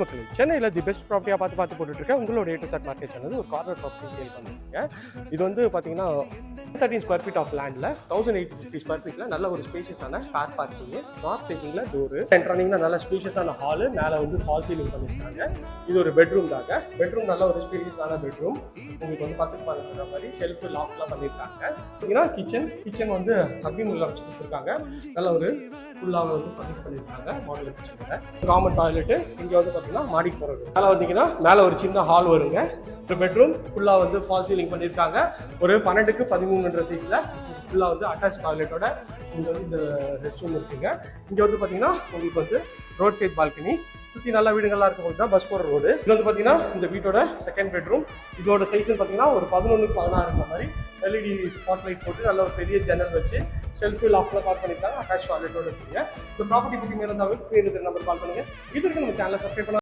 மக்களே, சென்னையில் the best ப்ராப்பர்ட்டியாக பார்த்து போட்டுட்டு இருக்கேன். உங்களோட A to Z market channel ஒரு கார்னர் ப்ராப்பர்ட்டி சேல் பண்ணிருக்கீங்க. இது வந்து பார்த்தீங்கன்னா 13 ஸ்கொயர் ஃபீட் ஆஃப் லேண்டில் 1850 ஸ்கொயர் ஃபீட்டில் நல்ல ஒரு ஸ்பேஷியஸான கார் பார்க்கிங், நார்த் ஃபேசிங்கில் டோரு, சென்ட்ரானிங்னா நல்ல ஸ்பேஷியஸான ஹாலு, மேலே வந்து ஃபால் சீலிங் பண்ணியிருக்காங்க. இது ஒரு பெட்ரூம் தாங்க. பெட்ரூம் நல்ல ஒரு ஸ்பேஷியஸான பெட்ரூம். உங்களுக்கு வந்து 10 மாதிரி ஷெல்ஃப் லாஃப்ட்லாம் பண்ணியிருக்காங்க. பார்த்தீங்கன்னா கிச்சன் வந்து அக்னிமுள்ள வச்சு கொடுத்துருக்காங்க. நல்ல ஒரு ஃபுல்லாக வந்து ஃபர்னிஷ் பண்ணியிருக்காங்க. மாடல் கிச்சனில் காமன் டாய்லெட்டு. இங்கே வந்து பார்த்தீங்கன்னா மாடி போகிறது. மேலே வந்தீங்கன்னா மேலே ஒரு சின்ன ஹால் வருங்க. ஒரு பெட்ரூம் ஃபுல்லாக வந்து ஃபால் சீலிங் பண்ணியிருக்காங்க. ஒரு 12க்கு 13 சைஸில் ஃபுல்லாக வந்து அட்டாச் டாய்லெட்டோட இங்கே வந்து இந்த ரெஸ்ட் ரூம் இருக்குங்க. இங்கே வந்து பார்த்தீங்கன்னா உங்களுக்கு வந்து ரோட் சைட் பால்கனி, சுற்றி நல்ல வீடுகள்லாம் இருக்கும் தான் பஸ் போகிற ரோடு. இது வந்து பார்த்தீங்கன்னா இந்த வீட்டோட செகண்ட் பெட்ரூம். இதோட சைஸ்ன்னு பார்த்தீங்கன்னா ஒரு 11க்கு 16 மாதிரி எல்இடி ஸ்பாட் லைட் போட்டு நல்ல ஒரு பெரிய ஜன்னல் வச்சு ஷெல்ஃபு லாஃப்ட்ல பார்க் பண்ணியிருக்காங்க. அட்டாச் டாய்லெட்டோட இருக்குங்க. இந்த ப்ராப்பர்ட்டி பற்றி மேலே இருந்தாலும் நம்பர் கால் பண்ணுங்க. இதற்கு நம்ம சேனலை சப்ஸ்கிரைப் பண்ண